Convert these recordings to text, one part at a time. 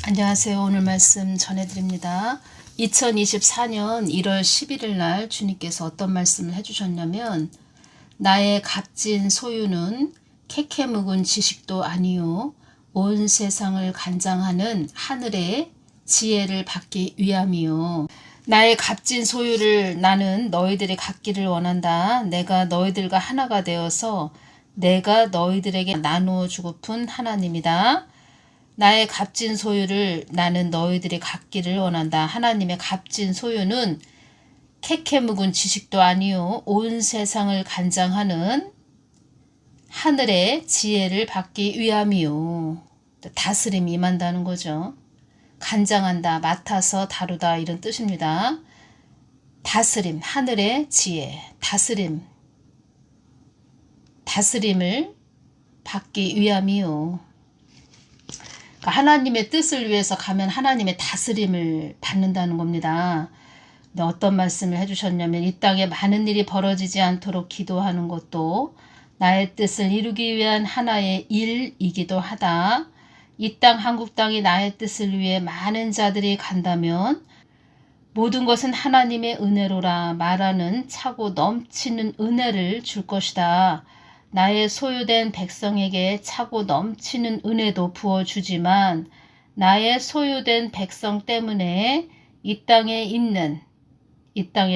안녕하세요. 오늘 말씀 전해드립니다. 2024년 1월 11일 날 주님께서 어떤 말씀을 해주셨냐면, 나의 값진 소유는 캐캐 묵은 지식도 아니요 온 세상을 관장하는 하늘의 지혜를 받기 위함이요. 나의 값진 소유를 나는 너희들이 갖기를 원한다. 내가 너희들과 하나가 되어서 내가 너희들에게 나누어 주고픈 하나님이다. 나의 값진 소유를 나는 너희들이 갖기를 원한다. 하나님의 값진 소유는 캐캐 묵은 지식도 아니요 온 세상을 관장하는 하늘의 지혜를 받기 위함이요. 다스림이 임한다는 거죠. 관장한다, 맡아서 다루다 이런 뜻입니다. 다스림, 하늘의 지혜, 다스림을 받기 위함이요. 하나님의 뜻을 위해서 가면 하나님의 다스림을 받는다는 겁니다. 근데 어떤 말씀을 해주셨냐면, 이 땅에 많은 일이 벌어지지 않도록 기도하는 것도 나의 뜻을 이루기 위한 하나의 일이기도 하다. 이 땅 한국 땅이 나의 뜻을 위해 많은 자들이 간다면 모든 것은 하나님의 은혜로라 말하는 차고 넘치는 은혜를 줄 것이다. 나의 소유된 백성에게 차고 넘치는 은혜도 부어주지만 나의 소유된 백성 때문에 이 땅에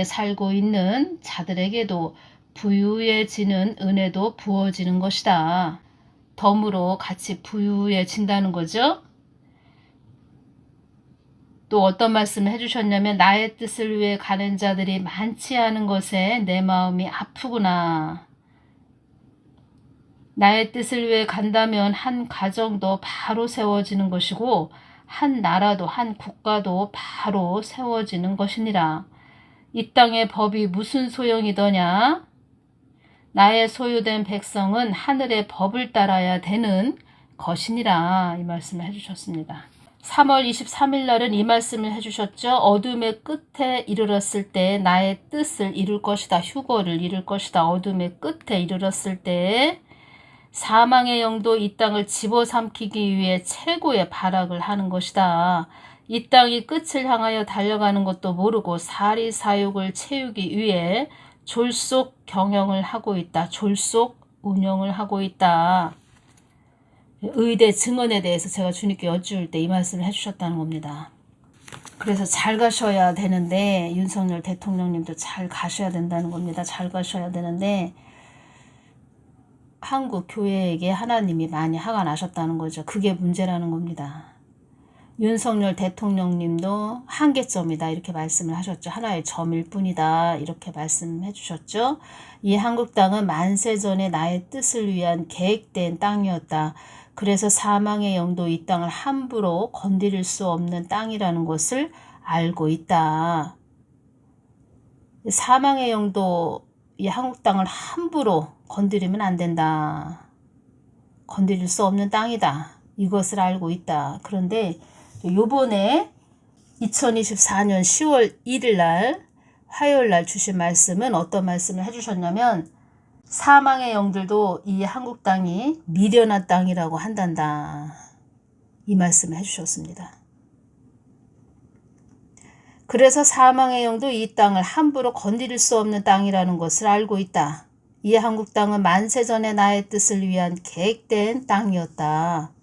살고 있는 자들에게도 부유해지는 은혜도 부어지는 것이다. 덤으로 같이 부유해진다는 거죠. 또 어떤 말씀을 해주셨냐면, 나의 뜻을 위해 가는 자들이 많지 않은 것에 내 마음이 아프구나. 나의 뜻을 위해 간다면 한 가정도 바로 세워지는 것이고 한 나라도 한 국가도 바로 세워지는 것이니라. 이 땅의 법이 무슨 소용이더냐? 나의 소유된 백성은 하늘의 법을 따라야 되는 것이니라. 이 말씀을 해주셨습니다. 3월 23일 날은 이 말씀을 해주셨죠. 어둠의 끝에 이르렀을 때 나의 뜻을 이룰 것이다. 휴거를 이룰 것이다. 어둠의 끝에 이르렀을 때 사망의 영도 이 땅을 집어삼키기 위해 최고의 발악을 하는 것이다. 이 땅이 끝을 향하여 달려가는 것도 모르고 사리사욕을 채우기 위해 졸속 경영을 하고 있다. 졸속 운영을 하고 있다. 의대 증언에 대해서 제가 주님께 여쭈을 때 이 말씀을 해주셨다는 겁니다. 그래서 잘 가셔야 되는데, 윤석열 대통령님도 잘 가셔야 된다는 겁니다. 잘 가셔야 되는데 한국 교회에게 하나님이 많이 화가 나셨다는 거죠. 그게 문제라는 겁니다. 윤석열 대통령님도 한계점이다 이렇게 말씀을 하셨죠. 하나의 점일 뿐이다 이렇게 말씀해 주셨죠. 이 한국 땅은 만세전에 나의 뜻을 위한 계획된 땅이었다. 그래서 사망의 영도 이 땅을 함부로 건드릴 수 없는 땅이라는 것을 알고 있다. 사망의 영도 이 한국 땅을 함부로 건드리면 안 된다. 건드릴 수 없는 땅이다. 이것을 알고 있다. 그런데 요번에 2024년 10월 1일 날 화요일 날 주신 말씀은 어떤 말씀을 해주셨냐면, 사망의 영들도 이 한국 땅이 미련한 땅이라고 한단다. 이 말씀을 해주셨습니다. 그래서 사망의 영도 이 땅을 함부로 건드릴 수 없는 땅이라는 것을 알고 있다. 이 한국 땅은 만세전에 나의 뜻을 위한 계획된 땅이었다.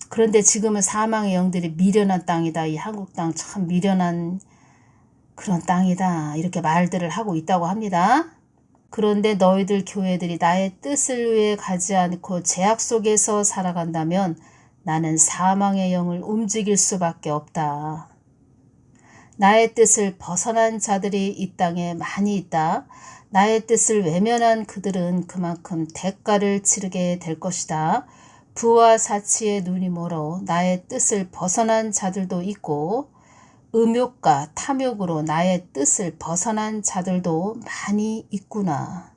그런데 지금은 사망의 영들이 미련한 땅이다. 이 한국 땅 참 미련한 그런 땅이다. 이렇게 말들을 하고 있다고 합니다. 그런데 너희들 교회들이 나의 뜻을 위해 가지 않고 제약 속에서 살아간다면 나는 사망의 영을 움직일 수밖에 없다. 나의 뜻을 벗어난 자들이 이 땅에 많이 있다. 나의 뜻을 외면한 그들은 그만큼 대가를 치르게 될 것이다. 부와 사치의 눈이 멀어 나의 뜻을 벗어난 자들도 있고 음욕과 탐욕으로 나의 뜻을 벗어난 자들도 많이 있구나.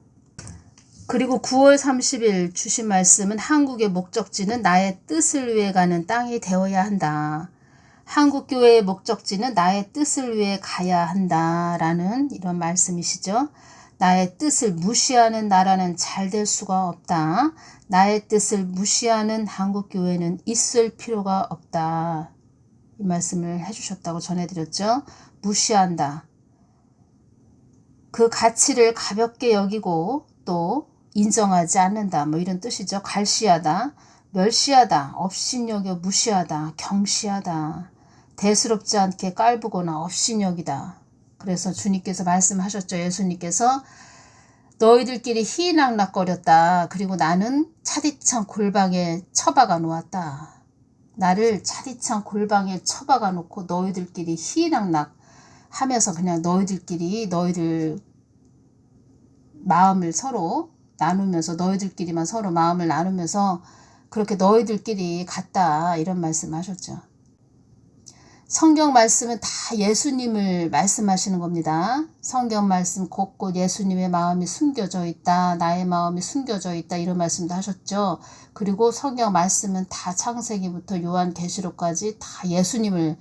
그리고 9월 30일 주신 말씀은, 한국의 목적지는 나의 뜻을 위해 가는 땅이 되어야 한다. 한국교회의 목적지는 나의 뜻을 위해 가야 한다라는 이런 말씀이시죠. 나의 뜻을 무시하는 나라는 잘 될 수가 없다. 나의 뜻을 무시하는 한국교회는 있을 필요가 없다. 이 말씀을 해주셨다고 전해드렸죠. 무시한다. 그 가치를 가볍게 여기고 또 인정하지 않는다. 뭐 이런 뜻이죠. 갈시하다, 멸시하다, 업신여겨 무시하다, 경시하다, 대수롭지 않게 깔보거나 업신여기다. 그래서 주님께서 말씀하셨죠. 예수님께서 너희들끼리 희낙낙거렸다. 그리고 나는 차디찬 골방에 처박아 놓았다. 나를 차디찬 골방에 처박아 놓고 너희들끼리 희낙낙 하면서 그냥 너희들끼리 너희들 마음을 서로 나누면서 너희들끼리만 서로 마음을 나누면서 그렇게 너희들끼리 갔다. 이런 말씀 하셨죠. 성경 말씀은 다 예수님을 말씀하시는 겁니다. 성경 말씀 곳곳 예수님의 마음이 숨겨져 있다. 나의 마음이 숨겨져 있다. 이런 말씀도 하셨죠. 그리고 성경 말씀은 다 창세기부터 요한계시록까지 다 예수님을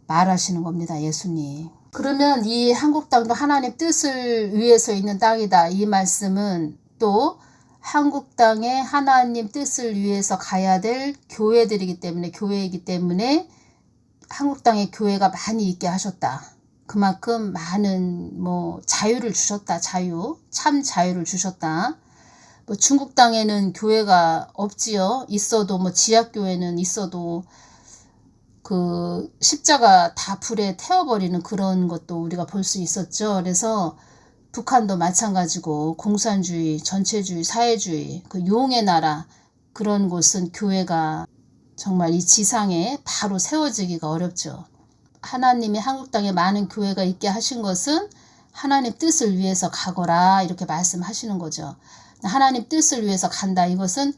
말하시는 겁니다. 예수님. 그러면 이 한국 땅도 하나님 뜻을 위해서 있는 땅이다. 이 말씀은 또 한국 땅에 하나님 뜻을 위해서 가야 될 교회들이기 때문에 교회이기 때문에 한국 땅에 교회가 많이 있게 하셨다. 그만큼 많은 자유를 주셨다. 참 자유를 주셨다. 중국 땅에는 교회가 없지요. 있어도 지하교회는 있어도 그 십자가 다 불에 태워버리는 그런 것도 우리가 볼 수 있었죠. 그래서 북한도 마찬가지고 공산주의, 전체주의, 사회주의, 그 용의 나라 그런 곳은 교회가 정말 이 지상에 바로 세워지기가 어렵죠. 하나님이 한국 땅에 많은 교회가 있게 하신 것은 하나님 뜻을 위해서 가거라 이렇게 말씀하시는 거죠. 하나님 뜻을 위해서 간다. 이것은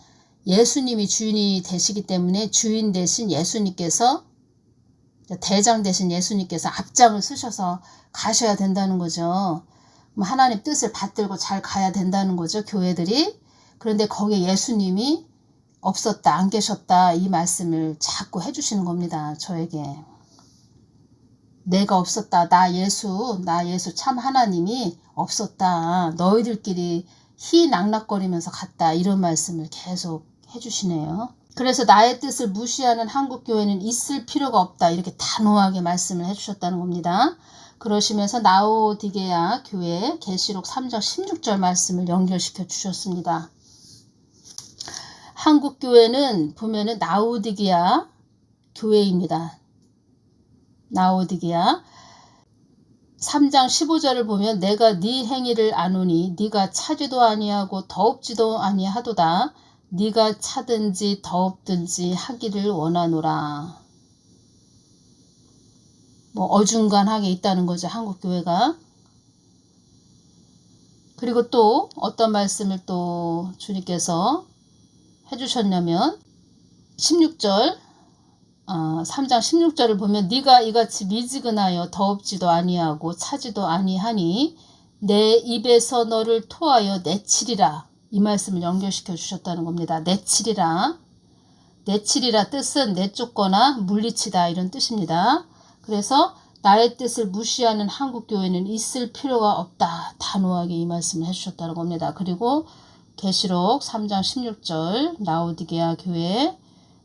예수님이 주인이 되시기 때문에 주인 대신 예수님께서 대장 대신 예수님께서 앞장을 쓰셔서 가셔야 된다는 거죠. 하나님 뜻을 받들고 잘 가야 된다는 거죠. 교회들이. 그런데 거기에 예수님이 없었다, 안 계셨다 이 말씀을 자꾸 해주시는 겁니다. 저에게. 내가 없었다. 나 예수 참 하나님이 없었다. 너희들끼리 희낙낙거리면서 갔다. 이런 말씀을 계속 해주시네요. 그래서 나의 뜻을 무시하는 한국교회는 있을 필요가 없다. 이렇게 단호하게 말씀을 해주셨다는 겁니다. 그러시면서 라오디게아 교회 계시록 3장 16절 말씀을 연결시켜 주셨습니다. 한국교회는 보면은 라오디게아 교회입니다. 라오디게아 3장 15절을 보면 내가 네 행위를 아노니 네가 차지도 아니하고 더웁지도 아니하도다. 네가 차든지 더웁든지 하기를 원하노라. 어중간하게 있다는 거죠. 한국교회가. 그리고 또 어떤 말씀을 또 주님께서 해주셨냐면 16절 3장 16절을 보면 네가 이같이 미지근하여 더웁지도 아니하고 차지도 아니하니 내 입에서 너를 토하여 내치리라. 이 말씀을 연결시켜 주셨다는 겁니다. 내치리라. 내치리라 뜻은 내쫓거나 물리치다 이런 뜻입니다. 그래서 나의 뜻을 무시하는 한국교회는 있을 필요가 없다. 단호하게 이 말씀을 해주셨다는 겁니다. 그리고 계시록 3장 16절 라오디게아 교회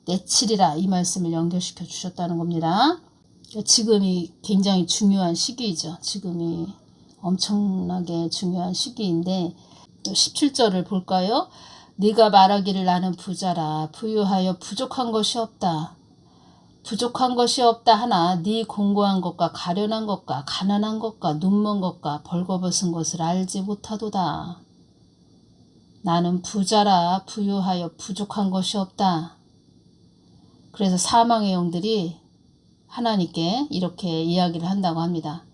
내치리라 이 말씀을 연결시켜 주셨다는 겁니다. 지금이 굉장히 중요한 시기이죠. 지금이 엄청나게 중요한 시기인데 또 17절을 볼까요? 네가 말하기를 나는 부자라 부유하여 부족한 것이 없다. 부족한 것이 없다 하나 네 공고한 것과 가련한 것과 가난한 것과 눈먼 것과 벌거벗은 것을 알지 못하도다. 나는 부자라 부유하여 부족한 것이 없다. 그래서 사망의 영들이 하나님께 이렇게 이야기를 한다고 합니다.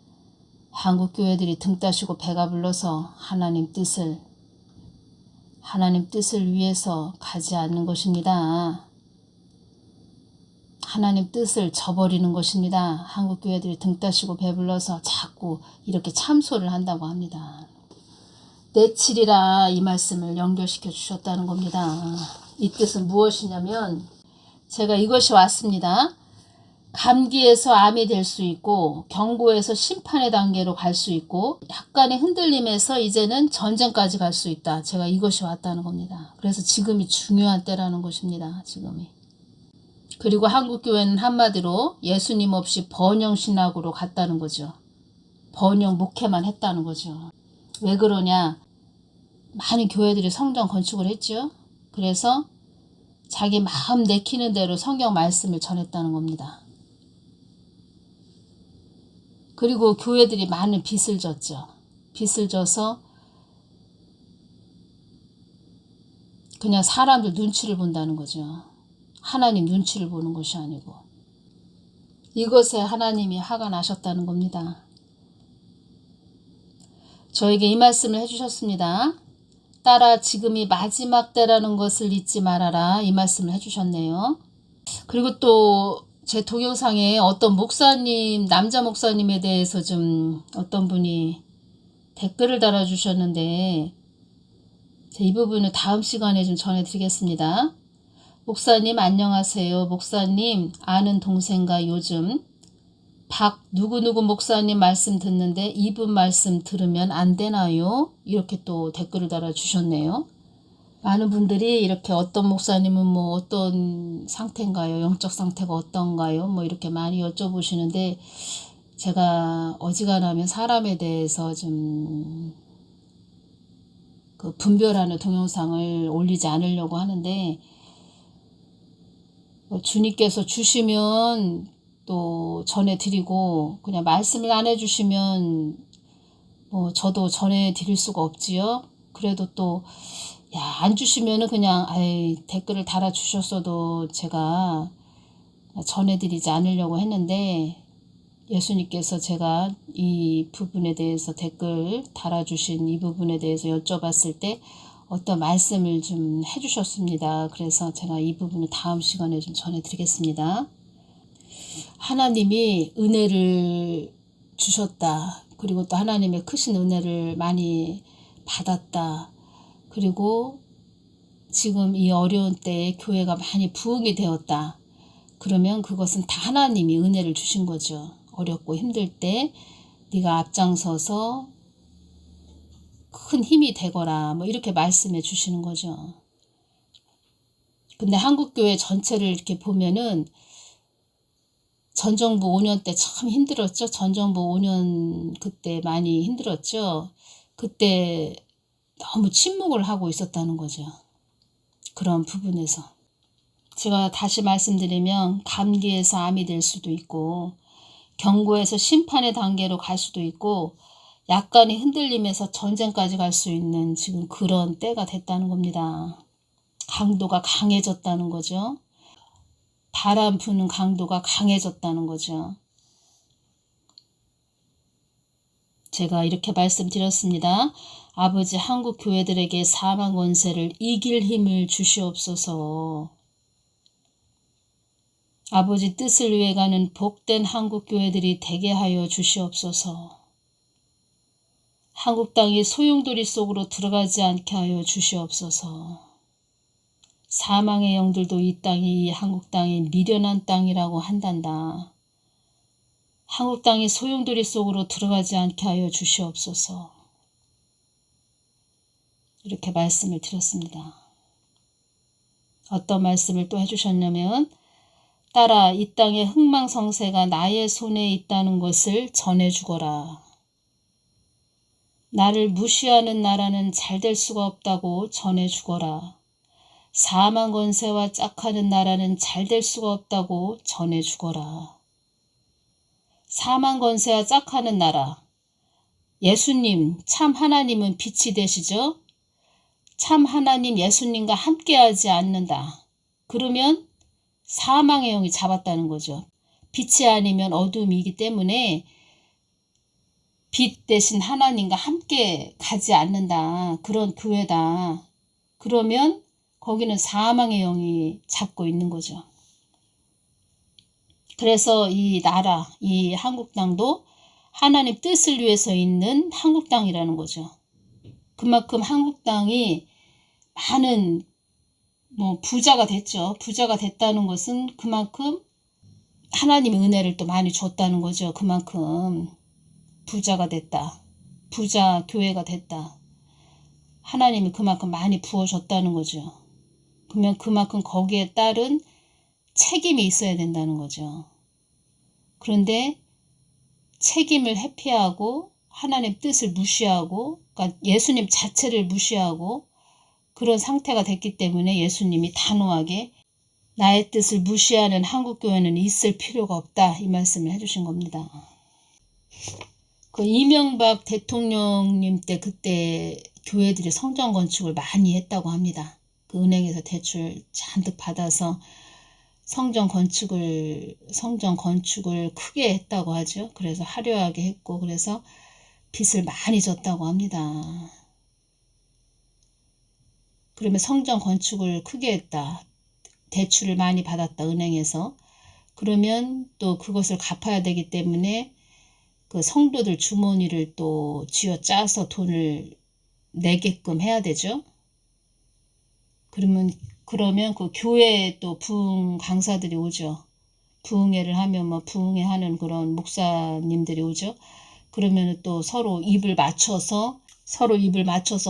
한국 교회들이 등 따시고 배가 불러서 하나님 뜻을 위해서 가지 않는 것입니다. 하나님 뜻을 저버리는 것입니다. 한국 교회들이 등 따시고 배불러서 자꾸 이렇게 참소를 한다고 합니다. 내치리라 이 말씀을 연결시켜 주셨다는 겁니다. 이 뜻은 무엇이냐면 제가 이것이 왔습니다. 감기에서 암이 될 수 있고 경고에서 심판의 단계로 갈 수 있고 약간의 흔들림에서 이제는 전쟁까지 갈 수 있다. 제가 이것이 왔다는 겁니다. 그래서 지금이 중요한 때라는 것입니다. 지금이. 그리고 한국교회는 한마디로 예수님 없이 번영신학으로 갔다는 거죠. 번영 목회만 했다는 거죠. 왜 그러냐? 많은 교회들이 성전 건축을 했죠. 그래서 자기 마음 내키는 대로 성경 말씀을 전했다는 겁니다. 그리고 교회들이 많은 빚을 졌죠. 빚을 져서 그냥 사람들 눈치를 본다는 거죠. 하나님 눈치를 보는 것이 아니고. 이것에 하나님이 화가 나셨다는 겁니다. 저에게 이 말씀을 해주셨습니다. 따라 지금이 마지막 때라는 것을 잊지 말아라. 이 말씀을 해주셨네요. 그리고 또 제 동영상에 어떤 목사님, 남자 목사님에 대해서 좀 어떤 분이 댓글을 달아주셨는데 이 부분은 다음 시간에 좀 전해드리겠습니다. 목사님 안녕하세요. 목사님 아는 동생과 요즘 박 누구누구 목사님 말씀 듣는데 이분 말씀 들으면 안 되나요? 이렇게 또 댓글을 달아주셨네요. 많은 분들이 이렇게 어떤 목사님은 뭐 어떤 상태인가요? 영적 상태가 어떤가요? 뭐 이렇게 많이 여쭤보시는데 제가 어지간하면 사람에 대해서 좀 그 분별하는 동영상을 올리지 않으려고 하는데 주님께서 주시면 또 전해드리고 그냥 말씀을 안 해주시면 뭐 저도 전해드릴 수가 없지요. 그래도 또 안 주시면은 그냥 댓글을 달아주셨어도 제가 전해드리지 않으려고 했는데 예수님께서 제가 이 부분에 대해서 댓글 달아주신 이 부분에 대해서 여쭤봤을 때 어떤 말씀을 좀 해주셨습니다. 그래서 제가 이 부분을 다음 시간에 좀 전해드리겠습니다. 하나님이 은혜를 주셨다. 그리고 또 하나님의 크신 은혜를 많이 받았다. 그리고 지금 이 어려운 때에 교회가 많이 부흥이 되었다. 그러면 그것은 다 하나님이 은혜를 주신 거죠. 어렵고 힘들 때 네가 앞장서서 큰 힘이 되거라. 뭐 이렇게 말씀해 주시는 거죠. 근데 한국교회 전체를 이렇게 보면은 전정부 5년 때 참 힘들었죠. 전정부 5년 그때 많이 힘들었죠. 그때 너무 침묵을 하고 있었다는 거죠. 그런 부분에서. 제가 다시 말씀드리면 감기에서 암이 될 수도 있고 경고에서 심판의 단계로 갈 수도 있고 약간의 흔들림에서 전쟁까지 갈 수 있는 지금 그런 때가 됐다는 겁니다. 강도가 강해졌다는 거죠. 바람 부는 강도가 강해졌다는 거죠. 제가 이렇게 말씀드렸습니다. 아버지 한국 교회들에게 사망 권세를 이길 힘을 주시옵소서. 아버지 뜻을 위해 가는 복된 한국 교회들이 되게 하여 주시옵소서. 한국 땅이 소용돌이 속으로 들어가지 않게 하여 주시옵소서. 사망의 영들도 이 땅이 이 한국 땅이 미련한 땅이라고 한단다. 한국 땅이 소용돌이 속으로 들어가지 않게 하여 주시옵소서. 이렇게 말씀을 드렸습니다. 어떤 말씀을 또 해주셨냐면 따라 이 땅의 흥망성쇠가 나의 손에 있다는 것을 전해주거라. 나를 무시하는 나라는 잘 될 수가 없다고 전해주거라. 사망 권세와 짝하는 나라는 잘 될 수가 없다고 전해주거라. 사망 권세와 짝하는 나라. 예수님, 참 하나님은 빛이 되시죠? 참 하나님 예수님과 함께하지 않는다. 그러면 사망의 영이 잡았다는 거죠. 빛이 아니면 어둠이기 때문에 빛 대신 하나님과 함께 가지 않는다. 그런 교회다. 그러면 거기는 사망의 영이 잡고 있는 거죠. 그래서 이 나라, 이 한국 땅도 하나님 뜻을 위해서 있는 한국 땅이라는 거죠. 그만큼 한국 땅이 많은 부자가 됐죠. 부자가 됐다는 것은 그만큼 하나님의 은혜를 또 많이 줬다는 거죠. 그만큼 부자가 됐다. 부자 교회가 됐다. 하나님이 그만큼 많이 부어줬다는 거죠. 그러면 그만큼 거기에 따른 책임이 있어야 된다는 거죠. 그런데 책임을 회피하고 하나님 뜻을 무시하고, 그러니까 예수님 자체를 무시하고 그런 상태가 됐기 때문에 예수님이 단호하게 나의 뜻을 무시하는 한국교회는 있을 필요가 없다, 이 말씀을 해주신 겁니다. 그 이명박 대통령님 때 그때 교회들이 성전 건축을 많이 했다고 합니다. 그 은행에서 대출 잔뜩 받아서 성전 건축을 크게 했다고 하죠. 그래서 화려하게 했고, 그래서 빚을 많이 졌다고 합니다. 그러면 성전 건축을 크게 했다. 대출을 많이 받았다, 은행에서. 그러면 또 그것을 갚아야 되기 때문에 그 성도들 주머니를 또 쥐어짜서 돈을 내게끔 해야 되죠. 그러면 그 교회에 또 부흥 강사들이 오죠. 부흥회를 하면 뭐 부흥회 하는 그런 목사님들이 오죠. 그러면 또 서로 입을 맞춰서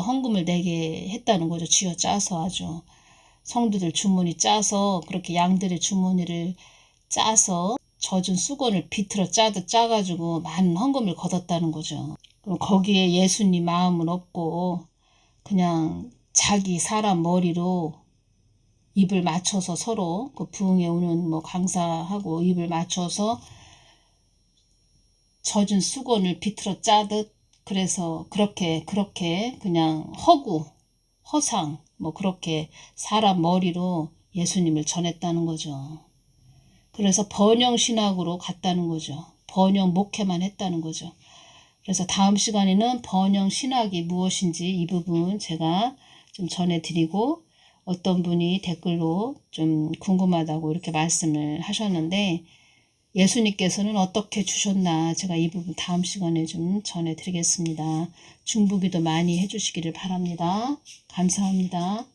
헌금을 내게 했다는 거죠. 쥐어짜서 아주. 성도들 주머니 짜서, 그렇게 양들의 주머니를 짜서 젖은 수건을 비틀어 짜가지고 많은 헌금을 걷었다는 거죠. 그럼 거기에 예수님 마음은 없고 그냥 자기 사람 머리로 입을 맞춰서 서로 그 부흥에 오는 뭐 강사하고 입을 맞춰서 젖은 수건을 비틀어 짜듯, 그래서 그렇게 그냥 허상 뭐 그렇게 사람 머리로 예수님을 전했다는 거죠. 그래서 번영 신학으로 갔다는 거죠. 번영 목회만 했다는 거죠. 그래서 다음 시간에는 번영 신학이 무엇인지 이 부분 제가 좀 전해드리고, 어떤 분이 댓글로 좀 궁금하다고 이렇게 말씀을 하셨는데 예수님께서는 어떻게 주셨나, 제가 이 부분 다음 시간에 좀 전해드리겠습니다. 중보기도 많이 해주시기를 바랍니다. 감사합니다.